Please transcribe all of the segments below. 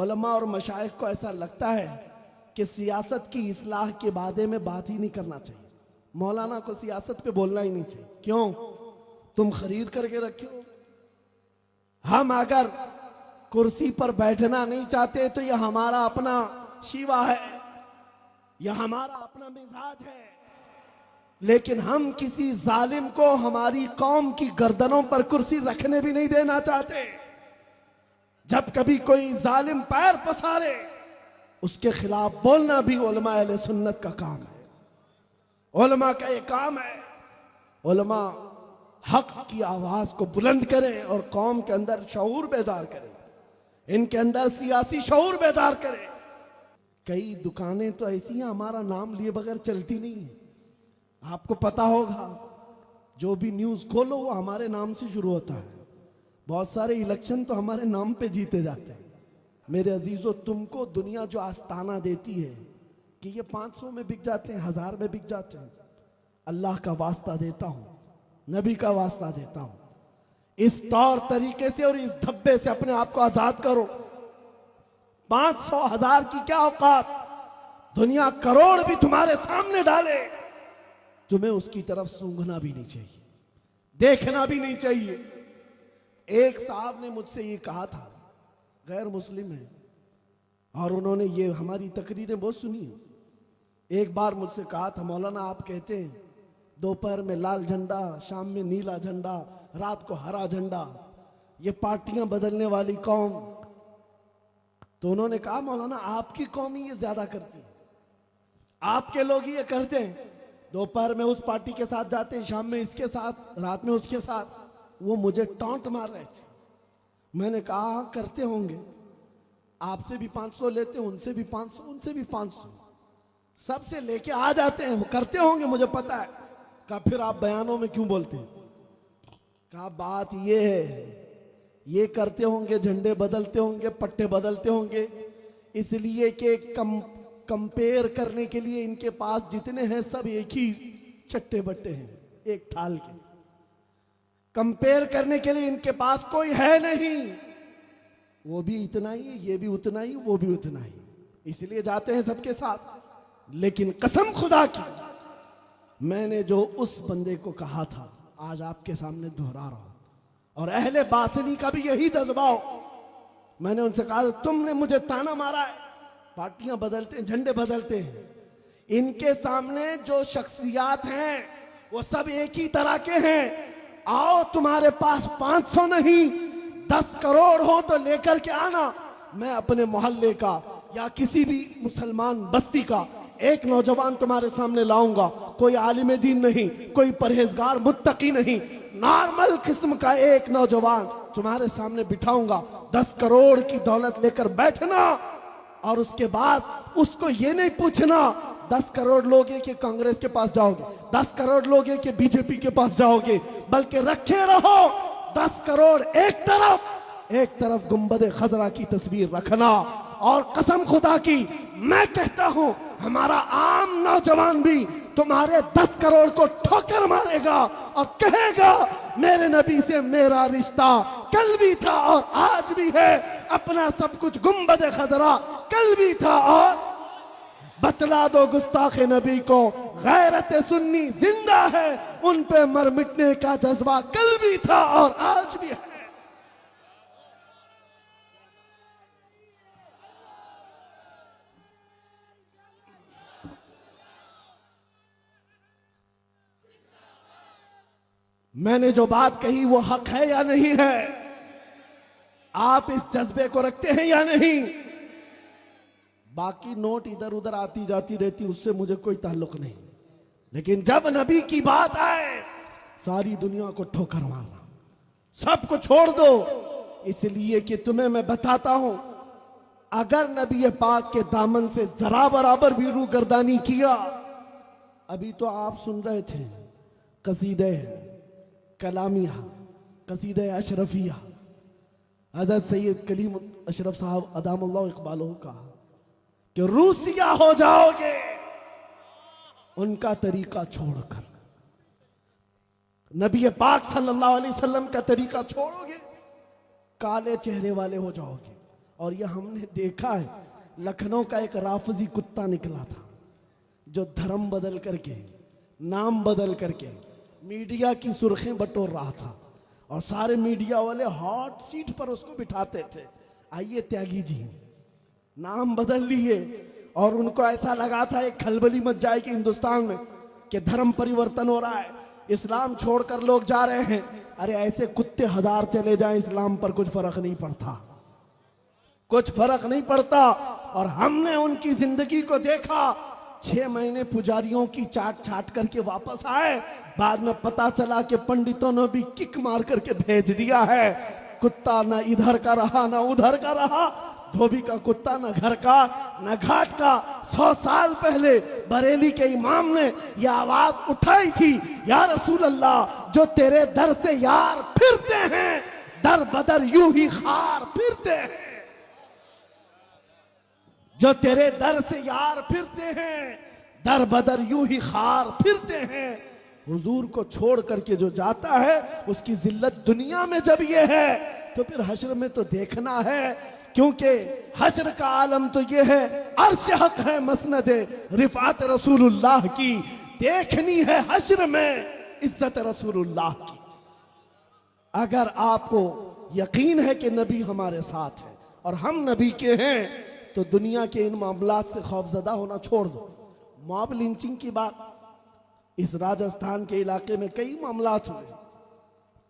उलमा और मशाइख को ऐसा लगता है कि सियासत की इस्लाह के बारे में बात ही नहीं करना चाहिए। मौलाना को सियासत पे बोलना ही नहीं चाहिए। क्यों? तुम खरीद करके रखे हो। हम अगर कुर्सी पर बैठना नहीं चाहते तो यह हमारा अपना शिवा है, यह हमारा अपना मिजाज है, लेकिन हम किसी जालिम को हमारी कौम की गर्दनों पर कुर्सी रखने भी नहीं देना चाहते। जब कभी कोई जालिम पैर पसारे उसके खिलाफ बोलना भी उलमा अहले सुन्नत का काम है। उलमा का ये काम है। उलमा हक की आवाज को बुलंद करें और कौम के अंदर शऊर बेदार करें, इनके अंदर सियासी शऊर बेदार करें। कई दुकानें तो ऐसी हैं हमारा नाम लिए बगैर चलती नहीं। आपको पता होगा, जो भी न्यूज खोलो वो हमारे नाम से शुरू होता है। बहुत सारे इलेक्शन तो हमारे नाम पे जीते जाते हैं। मेरे अजीजों, तुमको दुनिया जो आज ताना देती है कि ये 500 में बिक जाते हैं, 1000 में बिक जाते हैं, अल्लाह का वास्ता देता हूं, नबी का वास्ता देता हूं, इस तौर तरीके से और इस धब्बे से अपने आप को आजाद करो। 500 1000 की क्या औकात, दुनिया करोड़ भी तुम्हारे सामने डाले, तुम्हें उसकी तरफ सूंघना भी नहीं चाहिए, देखना भी नहीं चाहिए। एक साहब ने मुझसे ये कहा था, गैर मुस्लिम है और उन्होंने ये हमारी तकरीरें बहुत सुनी। एक बार मुझसे कहा था, मौलाना आप कहते हैं दोपहर में लाल झंडा, शाम में नीला झंडा, रात को हरा झंडा, ये पार्टियां बदलने वाली कौम। तो उन्होंने कहा, मौलाना आपकी कौम ही ये ज्यादा करती है, आपके लोग ही ये करते हैं, दोपहर में उस पार्टी के साथ जाते हैं, शाम में इसके साथ, रात में उसके साथ। वो मुझे टॉन्ट मार रहे थे। मैंने कहा करते होंगे, आपसे भी 500 लेते हैं, उनसे भी 500, उनसे भी 500, सबसे लेके आ जाते हैं, वो करते होंगे, मुझे पता है। कहा फिर आप बयानों में क्यों बोलते हैं? कहा बात ये है, ये करते होंगे, झंडे बदलते होंगे, पट्टे बदलते होंगे, इसलिए कि कंपेयर करने के लिए इनके पास जितने हैं सब एक ही चट्टे बट्टे हैं, एक थाल के। कंपेयर करने के लिए इनके पास कोई है नहीं, वो भी इतना ही, ये भी उतना ही, वो भी उतना ही, इसलिए जाते हैं सबके साथ। लेकिन कसम खुदा की, मैंने जो उस बंदे को कहा था आज आपके सामने दोहरा रहा हूं, और अहले बासनी का भी यही जज्बा हो। मैंने उनसे कहा, तुमने मुझे ताना मारा है, पार्टियां बदलते हैं, झंडे बदलते हैं, इनके सामने जो शख्सियात हैं वो सब एक ही तरह के हैं। आओ, तुम्हारे पास 500 नहीं 10 करोड़ हो तो लेकर के आना, मैं अपने मोहल्ले का या किसी भी मुसलमान बस्ती का एक नौजवान तुम्हारे सामने लाऊंगा, कोई आलिम दीन नहीं, कोई परहेजगार मुत्तकी नहीं, नॉर्मल किस्म का एक नौजवान तुम्हारे सामने बिठाऊंगा। 10 करोड़ की दौलत लेकर बैठना और उसके बाद उसको ये नहीं पूछना 10 करोड़ लोग हैं कि कांग्रेस के पास जाओगे, 10 करोड़ लोग हैं कि बीजेपी के पास जाओगे, बल्कि रखे रहो 10 करोड़ एक तरफ गुंबद खजरा की तस्वीर रखना। और कसम खुदा की मैं कहता हूं, हमारा आम नौजवान भी तुम्हारे 10 करोड़ को ठोकर मारेगा और कहेगा मेरे नबी से मेरा रिश्ता कल भी था और आज भी है, अपना सब कुछ गुंबद खजरा कल भी था और बतला दो गुस्ताखे नबी को गैरत सुन्नी जिंदा है, उन पे मर मिटने का जज्बा कल भी था और आज भी है। मैंने जो बात कही वो हक है या नहीं है? आप इस जज्बे को रखते हैं या नहीं? बाकी नोट इधर उधर आती जाती रहती, उससे मुझे कोई ताल्लुक नहीं, लेकिन जब नबी की बात आए सारी दुनिया को ठोकर मारना, सबको छोड़ दो। इसलिए कि तुम्हें मैं बताता हूं, अगर नबी पाक के दामन से जरा बराबर भी रूगर्दानी किया, अभी तो आप सुन रहे थे कसीदे कलामिया, कसीदे अशरफिया, हज़रत सैयद कलीम अशरफ साहब अदामुल्लाह इकबालों का, कि रूसिया हो जाओगे उनका तरीका छोड़कर, नबी पाक सल्लल्लाहु अलैहि वसल्लम का तरीका छोड़ोगे, काले चेहरे वाले हो जाओगे और यह हमने देखा है, लखनऊ का एक राफजी कुत्ता निकला था जो धर्म बदल करके, नाम बदल करके मीडिया की सुर्खियां बटोर रहा था और सारे मीडिया वाले हॉट सीट पर उसको बिठाते थे। आइए त्यागी जी, नाम बदल लिए और उनको ऐसा लगा था एक खलबली मच जाए कि हिंदुस्तान में कि धर्म परिवर्तन हो रहा है, इस्लाम छोड़कर लोग जा रहे हैं। अरे ऐसे कुत्ते 1000 चले जाएं, इस्लाम पर कुछ फर्क नहीं पड़ता, कुछ फर्क नहीं पड़ता। और हमने उनकी जिंदगी को देखा, 6 महीने पुजारियों की चाट छाट करके वापस आए, बाद में पता चला कि पंडितों ने भी किक मार करके भेज दिया है। कुत्ता ना इधर का रहा ना उधर का रहा, धोबी का कुत्ता न घर का न घाट का। 100 साल पहले बरेली के इमाम ने यह आवाज उठाई थी, या रसूल अल्लाह, जो तेरे दर से यार फिरते हैं, दर बदर यूं ही खार फिरते हैं। जो तेरे दर से यार फिरते हैं, दर बदर यूं ही खार फिरते हैं। हुजूर को छोड़ करके जो जाता है उसकी जिल्लत दुनिया में जब ये है तो फिर हश्र में तो देखना है, क्योंकि हश्र का आलम तो ये है, अर्श हक है मसनद रिफात रसूलुल्लाह की, देखनी है हश्र में इज्जत रसूलुल्लाह की। अगर आपको यकीन है कि नबी हमारे साथ है और हम नबी के हैं, तो दुनिया के इन मामलात से खौफजदा होना छोड़ दो। मॉब लिंचिंग की बात, इस राजस्थान के इलाके में कई मामलात हुए,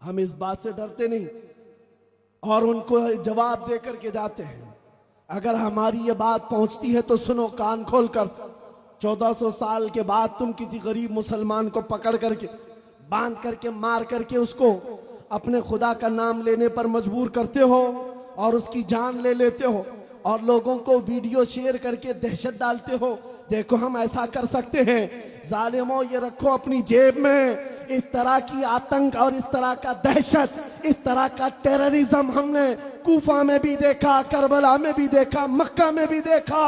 हम इस बात से डरते नहीं और उनको जवाब दे करके जाते हैं। अगर हमारी ये बात पहुंचती है तो सुनो कान खोलकर, 1400 साल के बाद तुम किसी गरीब मुसलमान को पकड़ करके, बांध करके, मार करके उसको अपने खुदा का नाम लेने पर मजबूर करते हो और उसकी जान ले लेते हो और लोगों को वीडियो शेयर करके दहशत डालते हो। देखो हम ऐसा कर सकते हैं, जालिमों ये रखो अपनी जेब में। इस तरह की आतंक और इस तरह का दहशत, इस तरह का टेररिज्म हमने कूफा में भी देखा, करबला में भी देखा, मक्का में भी देखा।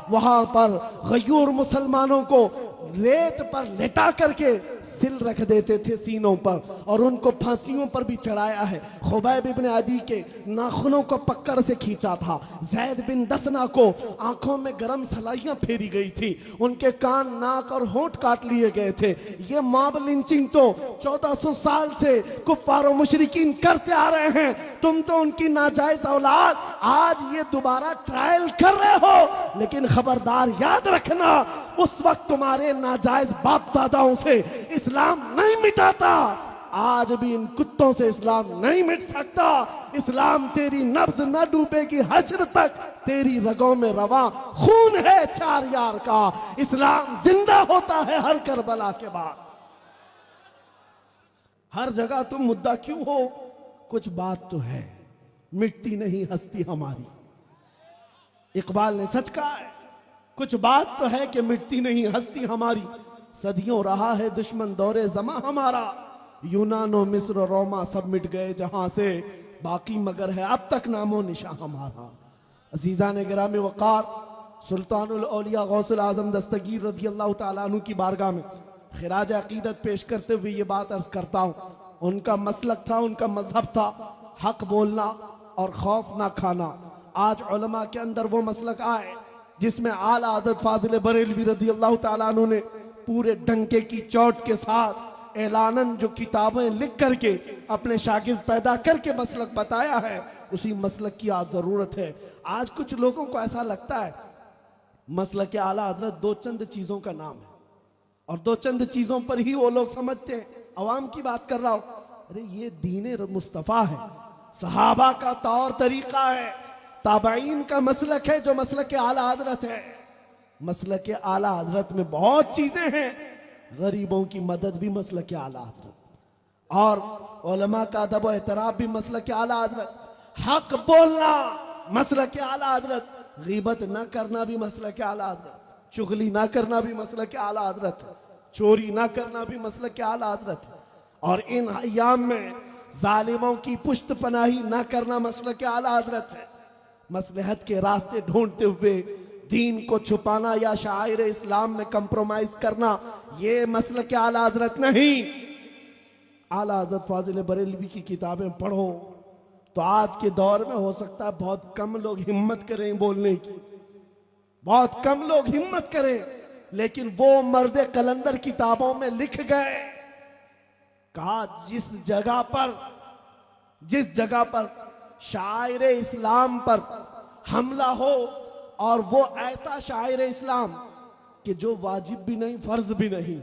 वहां पर गयूर मुसलमानों को रेत पर लेटा करके सिल रख देते थे सीनों पर और उनको फांसियों पर भी चढ़ाया है। खुबैब इब्न अदी के नाखूनों को पकड़ से खींचा था, जैद बिन दसना को आंखों में गरम सलाइयां फेरी गई थी, उनके कान, नाक और होंठ काट लिए गए थे। ये मॉब लिंचिंग तो 1400 साल से कुफ्फार और मुशरिकीन करते आ रहे हैं। तुम तो उनकी नाजायज औलाद, आज ये दोबारा ट्रायल कर रहे हो, लेकिन खबरदार याद रखना, उस वक्त तुम्हारे नाजायज बाप दादाओं से इस्लाम नहीं मिटाता, आज भी इन कुत्तों से इस्लाम नहीं मिट सकता। इस्लाम तेरी नब्ज न डूबेगी हश्र तक, तेरी रगों में रवा खून है 4 यार का। इस्लाम जिंदा होता है हर करबला के बाद। हर जगह तुम मुद्दा क्यों हो? कुछ बात तो है, मिटती नहीं हस्ती हमारी। इकबाल ने सच कहा है, कुछ बात तो है कि मिटती नहीं हस्ती हमारी। सदियों रहा है दुश्मन दौरे जमा हमारा, यूनानो मिस्र रोमा सब मिट गए जहां से, बाकी मगर है अब तक नामो निशा हमारा। अजीजा ने गिरामी वक़ार सुल्तानुल औलिया गौसुल आजम दस्तगीर रज़ी अल्लाह तआला अन्हु की बारगाह में खिराज अकीदत पेश करते हुए ये बात अर्ज करता हूँ। उनका मसलक था, उनका मजहब था हक बोलना और खौफ ना खाना। आज उलमा के अंदर वो मसलक आए जिसमें आला हज़रत फाजिल बरेलवी रज़ी अल्लाह तआला अन्हु ने पूरे डंके की चोट के साथ ऐलानन जो किताबें लिख करके अपने शागिर्द पैदा करके मसलक बताया है, उसी मसलक की आज जरूरत है। आज कुछ लोगों को ऐसा लगता है मसलक आला हजरत दो चंद चीजों का नाम है और दो चंद चीजों पर ही वो लोग समझते हैं। अवाम की बात कर रहा हूं, अरे ये दीन मुस्तफा है, सहाबा का तौर तरीका है, ताबईन का मसलक है जो मसलक आला हजरत है। मसलक आला हजरत में बहुत चीजें हैं, गरीबों की मदद भी मसलक आला हजरत, और उलमा का अदब व एहतराम भी मसलक आला हजरत, हक बोलना मसलक आला हजरत, गीबत ना करना भी मसलक आला हजरत, चुगली ना करना भी मसलक आला हजरत, चोरी ना करना भी मसलक आला हजरत, और इन अय्याम में जालिमों की पुश्त पनाही ना करना मसलक आला हजरत है। मसलहत के रास्ते ढूंढते हुए दीन को छुपाना या शायर इस्लाम में कंप्रोमाइज करना, ये मसलक आला हजरत नहीं। आला हजरत फाजिल बरेलवी की किताबें पढ़ो तो आज के दौर में हो सकता है बहुत कम लोग हिम्मत करें बोलने की, बहुत कम लोग हिम्मत करें, लेकिन वो मर्दे कलंदर किताबों में लिख गए, कहा जिस जगह पर शायर इस्लाम पर हमला हो, और वो ऐसा शायर इस्लाम कि जो वाजिब भी नहीं, फर्ज भी नहीं,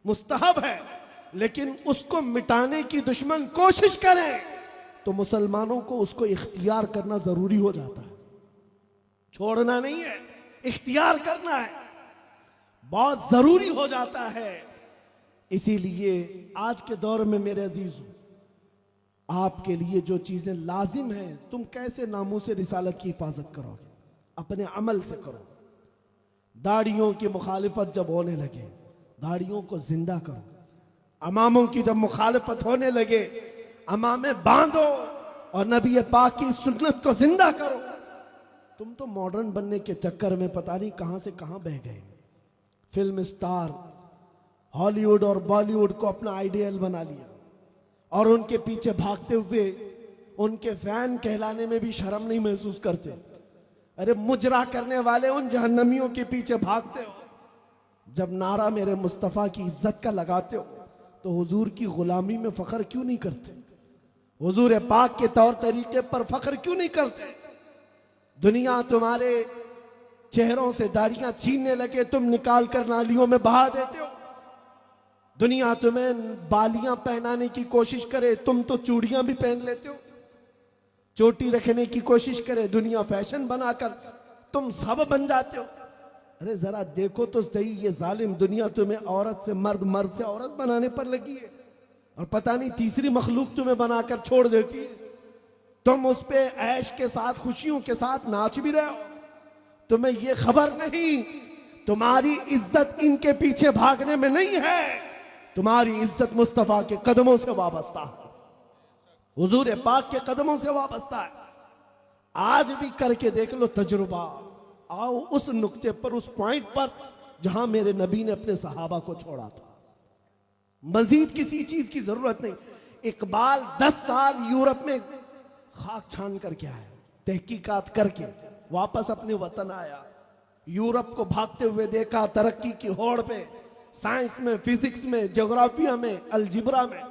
मुस्तहब है, लेकिन उसको मिटाने की दुश्मन कोशिश करें, तो मुसलमानों को उसको इख्तियार करना जरूरी हो जाता है। छोड़ना नहीं है, इख्तियार करना है, बहुत जरूरी हो जाता है। इसीलिए आज के दौर में मेरे अजीजों, आपके लिए जो चीजें लाजिम हैं, तुम कैसे नामूस रिसालत की हिफाजत करोगे? अपने अमल से करो। दाढ़ियों की मुखालिफत जब होने लगे, दाढ़ियों को जिंदा करो। अमामों की जब मुखालिफत होने लगे, अमामे बांधो और नबी पाक की सुन्नत को जिंदा करो। तुम तो मॉडर्न बनने के चक्कर में पता नहीं कहां से कहां बह गए। फिल्म स्टार हॉलीवुड और बॉलीवुड को अपना आइडियल बना लिया, और उनके पीछे भागते हुए उनके फैन कहलाने में भी शर्म नहीं महसूस करते। अरे मुजरा करने वाले उन जहन्नमियों के पीछे भागते हो। जब नारा मेरे मुस्तफ़ा की इज्जत का लगाते हो, तो हुजूर की गुलामी में फख्र क्यों नहीं करते? हुजूर पाक के तौर तरीके पर फख्र क्यों नहीं करते? दुनिया तुम्हारे चेहरों से दाढ़ियां छीनने लगे, तुम निकाल कर नालियों में बहा देते हो। दुनिया तुम्हें बालियां पहनाने की कोशिश करे, तुम तो चूड़ियां भी पहन लेते हो। चोटी रखने की कोशिश करे, दुनिया फैशन बनाकर तुम सब बन जाते हो। अरे जरा देखो तो सही, ये जालिम दुनिया तुम्हें औरत से मर्द, मर्द से औरत बनाने पर लगी है, और पता नहीं तीसरी मखलूक तुम्हें बनाकर छोड़ देती है। तुम उस पे ऐश के साथ, खुशियों के साथ नाच भी रहे हो। तुम्हें ये खबर नहीं, तुम्हारी इज्जत इनके पीछे भागने में नहीं है, तुम्हारी इज्जत मुस्तफा के कदमों से वाबस्ता है, हुजूर पाक के कदमों से वाबस्ता है। आज भी करके देख लो तजुर्बा। आओ उस नुक्ते पर, उस पॉइंट पर जहां मेरे नबी ने अपने सहाबा को छोड़ा था। मजीद किसी चीज की जरूरत नहीं। इकबाल 10 साल यूरोप में खाक छान करके आया, तहकीकात करके वापस अपने वतन आया। यूरोप को भागते हुए देखा, तरक्की की होड़ पे, साइंस में, फिजिक्स में, ज्योग्राफिया में, अलजिब्रा में।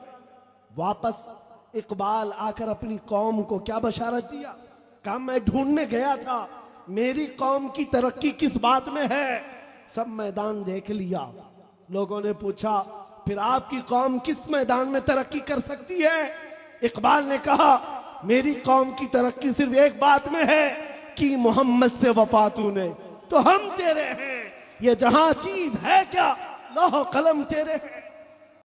वापस इकबाल आकर अपनी कौम को क्या बशारत दिया? कहा मैं ढूंढने गया था, मेरी कौम की तरक्की किस बात में है? सब मैदान देख लिया। लोगों ने पूछा फिर आपकी कौम किस मैदान में तरक्की कर सकती है? इकबाल ने कहा मेरी कौम की तरक्की सिर्फ एक बात में है कि मोहम्मद से वफा तूने तो हम तेरे हैं। ये जहां चीज है क्या, लौह कलम तेरे हैं।